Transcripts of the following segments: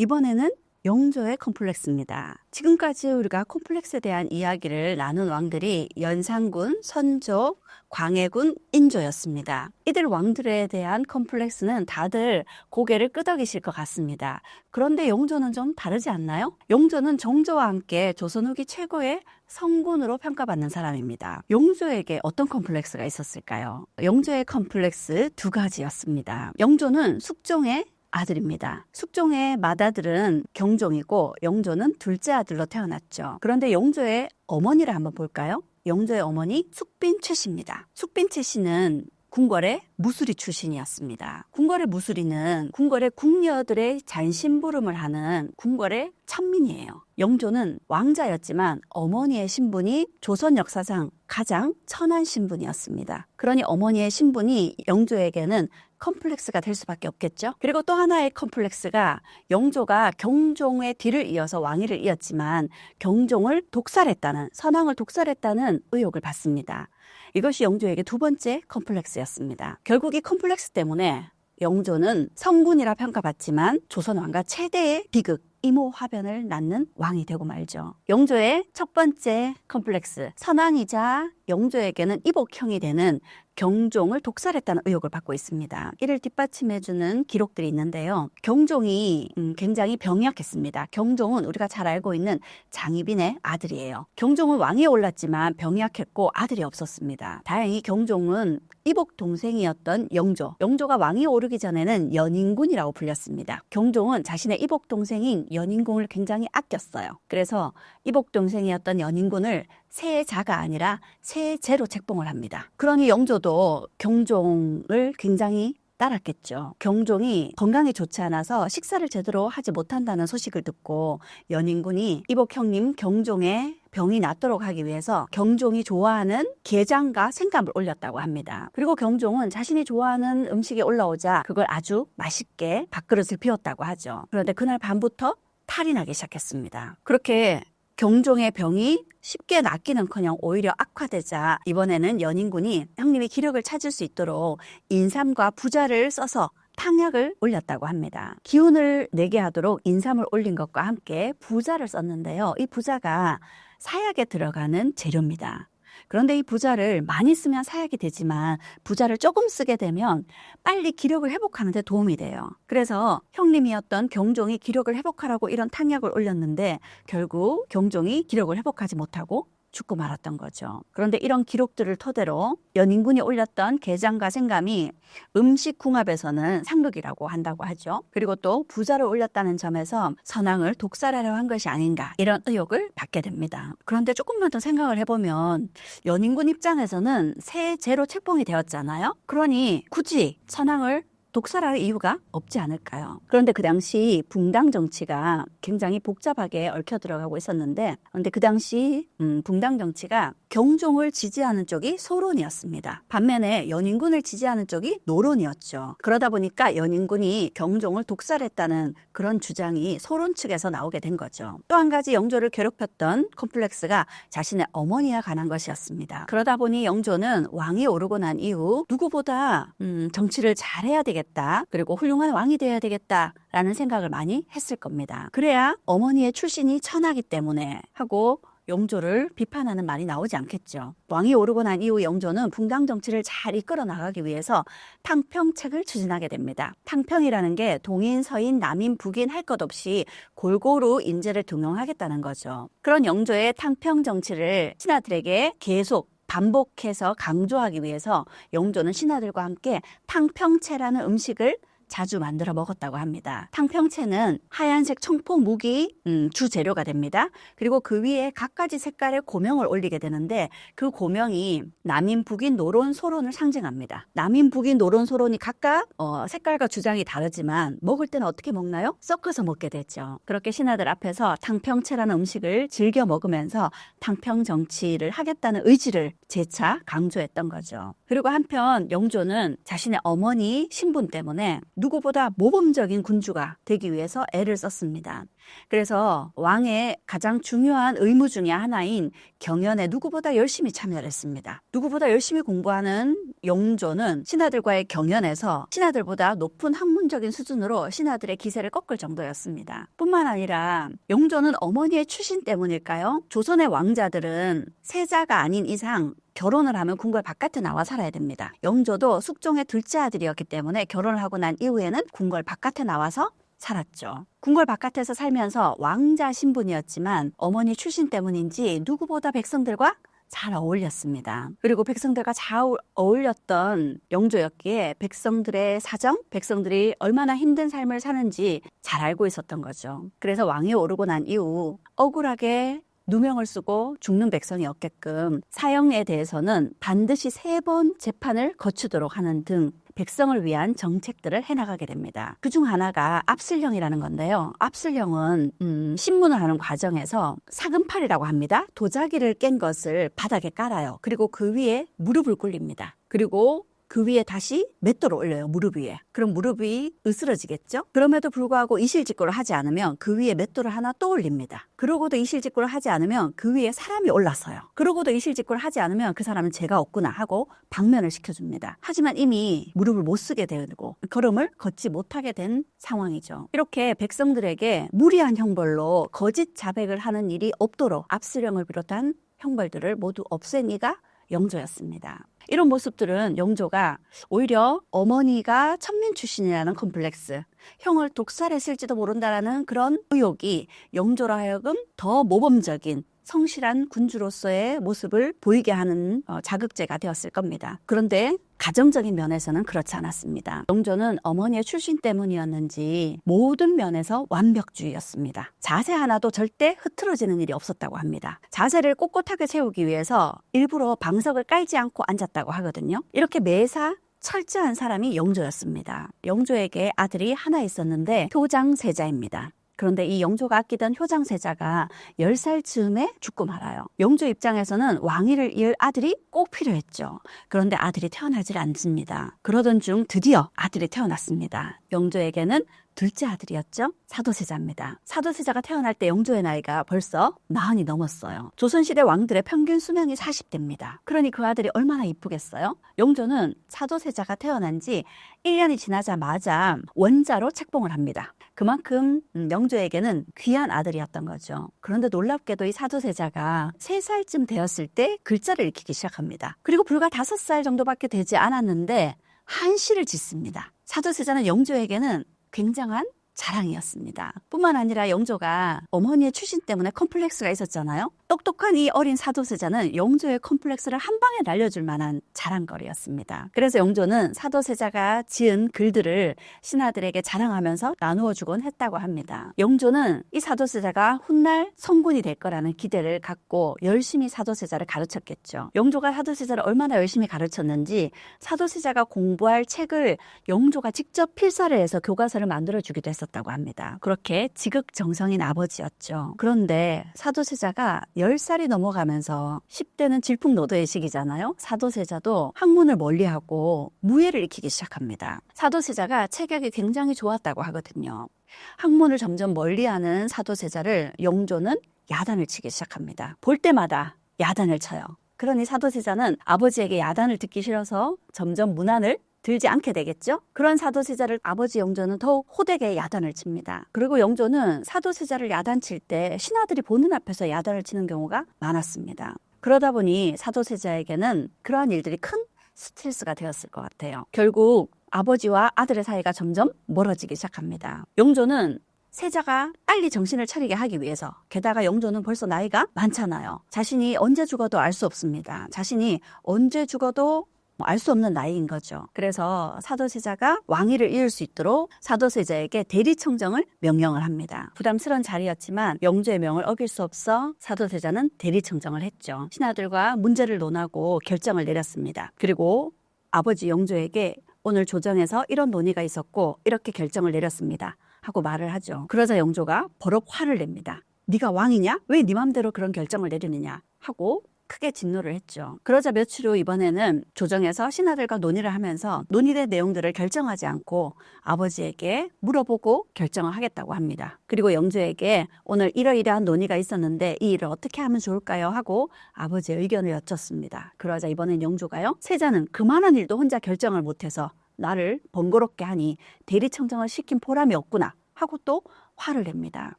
이번에는 영조의 컴플렉스입니다. 지금까지 우리가 컴플렉스에 대한 이야기를 나눈 왕들이 연산군, 선조, 광해군, 인조였습니다. 이들 왕들에 대한 컴플렉스는 다들 고개를 끄덕이실 것 같습니다. 그런데 영조는 좀 다르지 않나요? 영조는 정조와 함께 조선 후기 최고의 성군으로 평가받는 사람입니다. 영조에게 어떤 컴플렉스가 있었을까요? 영조의 컴플렉스 두 가지였습니다. 영조는 숙종의 아들입니다. 숙종의 맏아들은 경종이고 영조는 둘째 아들로 태어났죠. 그런데 영조의 어머니를 한번 볼까요? 영조의 어머니 숙빈 최씨입니다. 숙빈 최씨는 궁궐의 무수리 출신이었습니다. 궁궐의 무수리는 궁궐의 궁녀들의 잔심부름을 하는 궁궐의 천민이에요. 영조는 왕자였지만 어머니의 신분이 조선 역사상 가장 천한 신분이었습니다. 그러니 어머니의 신분이 영조에게는 컴플렉스가 될 수밖에 없겠죠. 그리고 또 하나의 컴플렉스가 영조가 경종의 뒤를 이어서 왕위를 이었지만 경종을 독살했다는, 선왕을 독살했다는 의혹을 받습니다. 이것이 영조에게 두 번째 컴플렉스였습니다. 결국 이 컴플렉스 때문에 영조는 성군이라 평가받지만 조선 왕가 최대의 비극, 이모화변을 낳는 왕이 되고 말죠. 영조의 첫 번째 컴플렉스, 선왕이자 영조에게는 이복형이 되는 경종을 독살했다는 의혹을 받고 있습니다. 이를 뒷받침해주는 기록들이 있는데요. 경종이 굉장히 병약했습니다. 경종은 우리가 잘 알고 있는 장희빈의 아들이에요. 경종은 왕위에 올랐지만 병약했고 아들이 없었습니다. 다행히 경종은 이복 동생이었던 영조가 왕위에 오르기 전에는 연인군이라고 불렸습니다. 경종은 자신의 이복 동생인 연인군을 굉장히 아꼈어요. 그래서 이복 동생이었던 연인군을 세자가 아니라 세제로 책봉을 합니다. 그러니 영조도 경종을 굉장히 따랐겠죠. 경종이 건강이 좋지 않아서 식사를 제대로 하지 못한다는 소식을 듣고 연인군이 이복 형님 경종의 병이 낫도록 하기 위해서 경종이 좋아하는 게장과 생감을 올렸다고 합니다. 그리고 경종은 자신이 좋아하는 음식이 올라오자 그걸 아주 맛있게 밥그릇을 비웠다고 하죠. 그런데 그날 밤부터 탈이 나기 시작했습니다. 그렇게 경종의 병이 쉽게 낫기는커녕 오히려 악화되자 이번에는 연인군이 형님이 기력을 찾을 수 있도록 인삼과 부자를 써서 탕약을 올렸다고 합니다. 기운을 내게 하도록 인삼을 올린 것과 함께 부자를 썼는데요. 이 부자가 사약에 들어가는 재료입니다. 그런데 이 부자를 많이 쓰면 사약이 되지만 부자를 조금 쓰게 되면 빨리 기력을 회복하는 데 도움이 돼요. 그래서 형님이었던 경종이 기력을 회복하라고 이런 탕약을 올렸는데 결국 경종이 기력을 회복하지 못하고 죽고 말았던 거죠. 그런데 이런 기록들을 토대로 연인군이 올렸던 게장과 생감이 음식궁합에서는 상극이라고 한다고 하죠. 그리고 또 부자를 올렸다는 점에서 선왕을 독살하려 한 것이 아닌가 이런 의혹을 받게 됩니다. 그런데 조금만 더 생각을 해보면 연인군 입장에서는 세제로 책봉이 되었잖아요. 그러니 굳이 선왕을 독살할 이유가 없지 않을까요? 그런데 그 당시 붕당 정치가 굉장히 복잡하게 얽혀 들어가고 있었는데 그런데 그 당시 붕당 정치가 경종을 지지하는 쪽이 소론이었습니다. 반면에 연인군을 지지하는 쪽이 노론이었죠. 그러다 보니까 연인군이 경종을 독살했다는 그런 주장이 소론 측에서 나오게 된 거죠. 또 한 가지 영조를 괴롭혔던 컴플렉스가 자신의 어머니와 관한 것이었습니다. 그러다 보니 영조는 왕이 오르고 난 이후 누구보다 정치를 잘해야 되겠다. 그리고 훌륭한 왕이 되어야 되겠다라는 생각을 많이 했을 겁니다. 그래야 어머니의 출신이 천하기 때문에 하고 영조를 비판하는 말이 나오지 않겠죠. 왕이 오르고 난 이후 영조는 붕당 정치를 잘 이끌어 나가기 위해서 탕평책을 추진하게 됩니다. 탕평이라는 게 동인, 서인, 남인, 북인 할 것 없이 골고루 인재를 등용하겠다는 거죠. 그런 영조의 탕평 정치를 신하들에게 계속 반복해서 강조하기 위해서 영조는 신하들과 함께 탕평채라는 음식을 자주 만들어 먹었다고 합니다. 탕평채는 하얀색 청포묵이 주재료가 됩니다. 그리고 그 위에 갖가지 색깔의 고명을 올리게 되는데 그 고명이 남인, 북인, 노론, 소론을 상징합니다. 남인, 북인, 노론, 소론이 각각 색깔과 주장이 다르지만 먹을 때는 어떻게 먹나요? 섞어서 먹게 되죠. 그렇게 신하들 앞에서 탕평채라는 음식을 즐겨 먹으면서 탕평 정치를 하겠다는 의지를 재차 강조했던 거죠. 그리고 한편 영조는 자신의 어머니 신분 때문에 누구보다 모범적인 군주가 되기 위해서 애를 썼습니다. 그래서 왕의 가장 중요한 의무 중에 하나인 경연에 누구보다 열심히 참여를 했습니다. 누구보다 열심히 공부하는 영조는 신하들과의 경연에서 신하들보다 높은 학문적인 수준으로 신하들의 기세를 꺾을 정도였습니다. 뿐만 아니라 영조는 어머니의 출신 때문일까요? 조선의 왕자들은 세자가 아닌 이상 결혼을 하면 궁궐 바깥에 나와 살아야 됩니다. 영조도 숙종의 둘째 아들이었기 때문에 결혼을 하고 난 이후에는 궁궐 바깥에 나와서 살았죠. 궁궐 바깥에서 살면서 왕자 신분이었지만 어머니 출신 때문인지 누구보다 백성들과 잘 어울렸습니다. 그리고 백성들과 잘 어울렸던 영조였기에 백성들의 사정, 백성들이 얼마나 힘든 삶을 사는지 잘 알고 있었던 거죠. 그래서 왕위에 오르고 난 이후 억울하게 누명을 쓰고 죽는 백성이 없게끔 사형에 대해서는 반드시 3번 재판을 거치도록 하는 등 백성을 위한 정책들을 해나가게 됩니다. 그중 하나가 압슬형이라는 건데요. 압슬형은 신문을 하는 과정에서 사금팔이라고 합니다. 도자기를 깬 것을 바닥에 깔아요. 그리고 그 위에 무릎을 꿇립니다. 그리고 그 위에 다시 맷돌을 올려요. 무릎 위에. 그럼 무릎이 으스러지겠죠? 그럼에도 불구하고 이실직고를 하지 않으면 그 위에 맷돌을 하나 또 올립니다. 그러고도 이실직고를 하지 않으면 그 위에 사람이 올라서요. 그러고도 이실직고를 하지 않으면 그 사람은 죄가 없구나 하고 방면을 시켜줍니다. 하지만 이미 무릎을 못 쓰게 되고 걸음을 걷지 못하게 된 상황이죠. 이렇게 백성들에게 무리한 형벌로 거짓 자백을 하는 일이 없도록 압수령을 비롯한 형벌들을 모두 없앤 이가 영조였습니다. 이런 모습들은 영조가 오히려 어머니가 천민 출신이라는 컴플렉스, 형을 독살했을지도 모른다라는 그런 의혹이 영조라 하여금 더 모범적인 성실한 군주로서의 모습을 보이게 하는 자극제가 되었을 겁니다. 그런데 가정적인 면에서는 그렇지 않았습니다. 영조는 어머니의 출신 때문이었는지 모든 면에서 완벽주의였습니다. 자세 하나도 절대 흐트러지는 일이 없었다고 합니다. 자세를 꼿꼿하게 세우기 위해서 일부러 방석을 깔지 않고 앉았다고 하거든요. 이렇게 매사 철저한 사람이 영조였습니다. 영조에게 아들이 하나 있었는데 효장세자입니다. 그런데 이 영조가 아끼던 효장세자가 10살 즈음에 죽고 말아요. 영조 입장에서는 왕위를 이을 아들이 꼭 필요했죠. 그런데 아들이 태어나질 않습니다. 그러던 중 드디어 아들이 태어났습니다. 영조에게는 둘째 아들이었죠. 사도세자입니다. 사도세자가 태어날 때 영조의 나이가 벌써 40이 넘었어요. 조선시대 왕들의 평균 수명이 40대입니다. 그러니 그 아들이 얼마나 이쁘겠어요? 영조는 사도세자가 태어난 지 1년이 지나자마자 원자로 책봉을 합니다. 그만큼 영조에게는 귀한 아들이었던 거죠. 그런데 놀랍게도 이 사도세자가 3살쯤 되었을 때 글자를 읽히기 시작합니다. 그리고 불과 5살 정도밖에 되지 않았는데 한시를 짓습니다. 사도세자는 영조에게는 굉장한 자랑이었습니다. 뿐만 아니라 영조가 어머니의 출신 때문에 컴플렉스가 있었잖아요. 똑똑한 이 어린 사도세자는 영조의 컴플렉스를 한 방에 날려줄 만한 자랑거리였습니다. 그래서 영조는 사도세자가 지은 글들을 신하들에게 자랑하면서 나누어 주곤 했다고 합니다. 영조는 이 사도세자가 훗날 성군이 될 거라는 기대를 갖고 열심히 사도세자를 가르쳤겠죠. 영조가 사도세자를 얼마나 열심히 가르쳤는지 사도세자가 공부할 책을 영조가 직접 필사를 해서 교과서를 만들어주기도 했었다고 합니다. 그렇게 지극정성인 아버지였죠. 그런데 사도세자가 10살이 넘어가면서 10대는 질풍노도의 시기잖아요. 사도세자도 학문을 멀리하고 무예를 익히기 시작합니다. 사도세자가 체격이 굉장히 좋았다고 하거든요. 학문을 점점 멀리하는 사도세자를 영조는 야단을 치기 시작합니다. 볼 때마다 야단을 쳐요. 그러니 사도세자는 아버지에게 야단을 듣기 싫어서 점점 문안을 들지 않게 되겠죠. 그런 사도세자를 아버지 영조는 더욱 호되게 야단을 칩니다. 그리고 영조는 사도세자를 야단칠 때 신하들이 보는 앞에서 야단을 치는 경우가 많았습니다. 그러다 보니 사도세자에게는 그러한 일들이 큰 스트레스가 되었을 것 같아요. 결국 아버지와 아들의 사이가 점점 멀어지기 시작합니다. 영조는 세자가 빨리 정신을 차리게 하기 위해서, 게다가 영조는 벌써 나이가 많잖아요. 자신이 언제 죽어도 알 수 없습니다. 자신이 언제 죽어도 알 수 없는 나이인 거죠. 그래서 사도세자가 왕위를 이을 수 있도록 사도세자에게 대리청정을 명령을 합니다. 부담스러운 자리였지만 영조의 명을 어길 수 없어 사도세자는 대리청정을 했죠. 신하들과 문제를 논하고 결정을 내렸습니다. 그리고 아버지 영조에게 오늘 조정에서 이런 논의가 있었고 이렇게 결정을 내렸습니다 하고 말을 하죠. 그러자 영조가 버럭 화를 냅니다. 네가 왕이냐? 왜 네 맘대로 그런 결정을 내리느냐? 하고 크게 진노를 했죠. 그러자 며칠 후 이번에는 조정에서 신하들과 논의를 하면서 논의된 내용들을 결정하지 않고 아버지에게 물어보고 결정을 하겠다고 합니다. 그리고 영조에게 오늘 이러이러한 논의가 있었는데 이 일을 어떻게 하면 좋을까요? 하고 아버지의 의견을 여쭙습니다. 그러자 이번엔 영조가요, 세자는 그만한 일도 혼자 결정을 못해서 나를 번거롭게 하니 대리청정을 시킨 보람이 없구나 하고 또 화를 냅니다.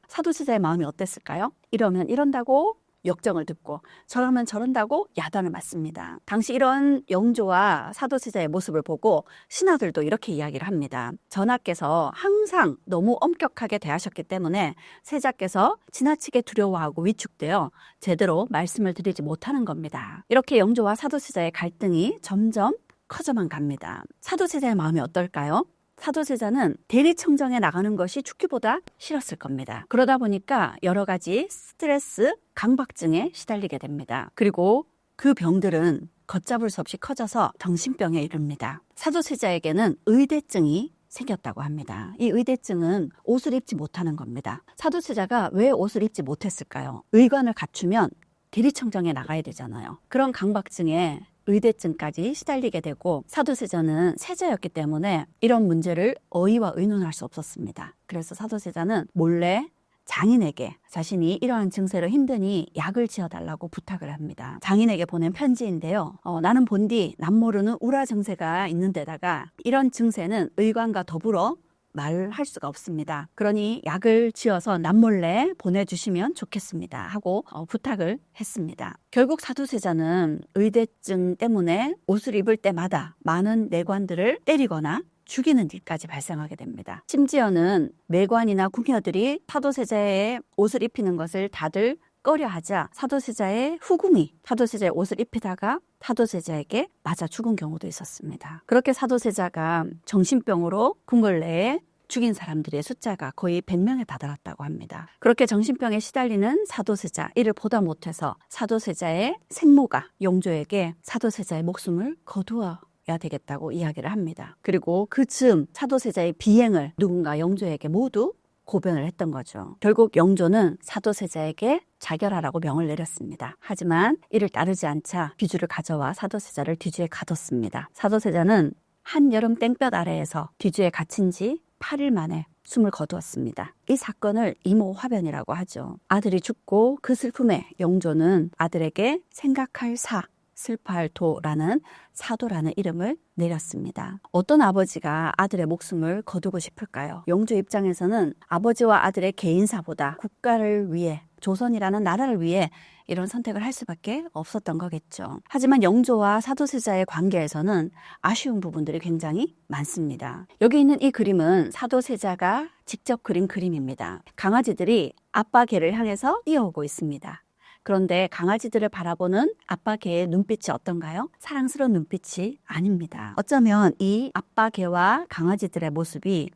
사도세자의 마음이 어땠을까요? 이러면 이런다고 역정을 듣고 저러면 저런다고 야단을 맞습니다. 당시 이런 영조와 사도세자의 모습을 보고 신하들도 이렇게 이야기를 합니다. 전하께서 항상 너무 엄격하게 대하셨기 때문에 세자께서 지나치게 두려워하고 위축되어 제대로 말씀을 드리지 못하는 겁니다. 이렇게 영조와 사도세자의 갈등이 점점 커져만 갑니다. 사도세자의 마음이 어떨까요? 사도세자는 대리청정에 나가는 것이 죽기보다 싫었을 겁니다. 그러다 보니까 여러 가지 스트레스, 강박증에 시달리게 됩니다. 그리고 그 병들은 걷잡을 수 없이 커져서 정신병에 이릅니다. 사도세자에게는 의대증이 생겼다고 합니다. 이 의대증은 옷을 입지 못하는 겁니다. 사도세자가 왜 옷을 입지 못했을까요? 의관을 갖추면 대리청정에 나가야 되잖아요. 그런 강박증에 의대증까지 시달리게 되고 사도세자는 세자였기 때문에 이런 문제를 어이와 의논할 수 없었습니다. 그래서 사도세자는 몰래 장인에게 자신이 이러한 증세로 힘드니 약을 지어달라고 부탁을 합니다. 장인에게 보낸 편지인데요. 나는 본디 남모르는 우라 증세가 있는 데다가 이런 증세는 의관과 더불어 말할 수가 없습니다. 그러니 약을 지어서 남몰래 보내주시면 좋겠습니다 하고 부탁을 했습니다. 결국 사도세자는 의대증 때문에 옷을 입을 때마다 많은 내관들을 때리거나 죽이는 일까지 발생하게 됩니다. 심지어는 매관이나 궁녀들이 사도세자의 옷을 입히는 것을 다들 꺼려하자 사도세자의 후궁이 사도세자의 옷을 입히다가 사도세자에게 맞아 죽은 경우도 있었습니다. 그렇게 사도세자가 정신병으로 궁궐 내에 죽인 사람들의 숫자가 거의 100명에 다다랐다고 합니다. 그렇게 정신병에 시달리는 사도세자, 이를 보다 못해서 사도세자의 생모가 영조에게 사도세자의 목숨을 거두어야 되겠다고 이야기를 합니다. 그리고 그 즈음 사도세자의 비행을 누군가 영조에게 모두 고변을 했던 거죠. 결국 영조는 사도세자에게 자결하라고 명을 내렸습니다. 하지만 이를 따르지 않자 귀주를 가져와 사도세자를 뒤주에 가뒀습니다. 사도세자는 한여름 땡볕 아래에서 뒤주에 갇힌 지 8일 만에 숨을 거두었습니다. 이 사건을 이모화변이라고 하죠. 아들이 죽고 그 슬픔에 영조는 아들에게 생각할 사, 슬퍼할 도라는 사도라는 이름을 내렸습니다. 어떤 아버지가 아들의 목숨을 거두고 싶을까요? 영조 입장에서는 아버지와 아들의 개인사보다 국가를 위해, 조선이라는 나라를 위해 이런 선택을 할 수밖에 없었던 거겠죠. 하지만 영조와 사도세자의 관계에서는 아쉬운 부분들이 굉장히 많습니다. 여기 있는 이 그림은 사도세자가 직접 그린 그림입니다. 강아지들이 아빠 개를 향해서 뛰어오고 있습니다. 그런데 강아지들을 바라보는 아빠 개의 눈빛이 어떤가요? 사랑스러운 눈빛이 아닙니다. 어쩌면 이 아빠 개와 강아지들의 모습이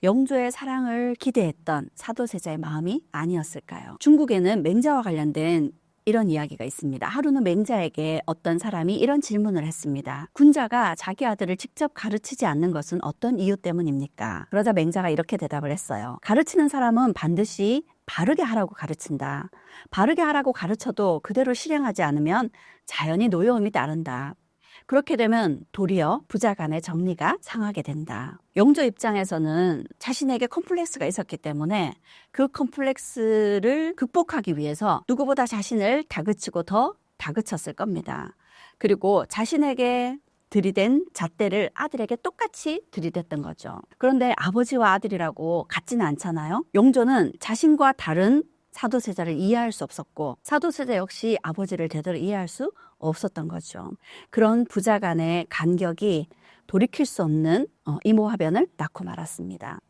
영조의 사랑을 기대했던 사도세자의 마음이 아니었을까요? 중국에는 맹자와 관련된 이런 이야기가 있습니다. 하루는 맹자에게 어떤 사람이 이런 질문을 했습니다. 군자가 자기 아들을 직접 가르치지 않는 것은 어떤 이유 때문입니까? 그러자 맹자가 이렇게 대답을 했어요. 가르치는 사람은 반드시 바르게 하라고 가르친다. 바르게 하라고 가르쳐도 그대로 실행하지 않으면 자연히 노여움이 따른다. 그렇게 되면 도리어 부자 간의 정리가 상하게 된다. 영조 입장에서는 자신에게 컴플렉스가 있었기 때문에 그 컴플렉스를 극복하기 위해서 누구보다 자신을 다그치고 더 다그쳤을 겁니다. 그리고 자신에게 들이댄 잣대를 아들에게 똑같이 들이댔던 거죠. 그런데 아버지와 아들이라고 같지는 않잖아요. 영조는 자신과 다른 사도세자를 이해할 수 없었고 사도세자 역시 아버지를 제대로 이해할 수 없었던 거죠. 그런 부자 간의 간격이 돌이킬 수 없는 이모화변을 낳고 말았습니다.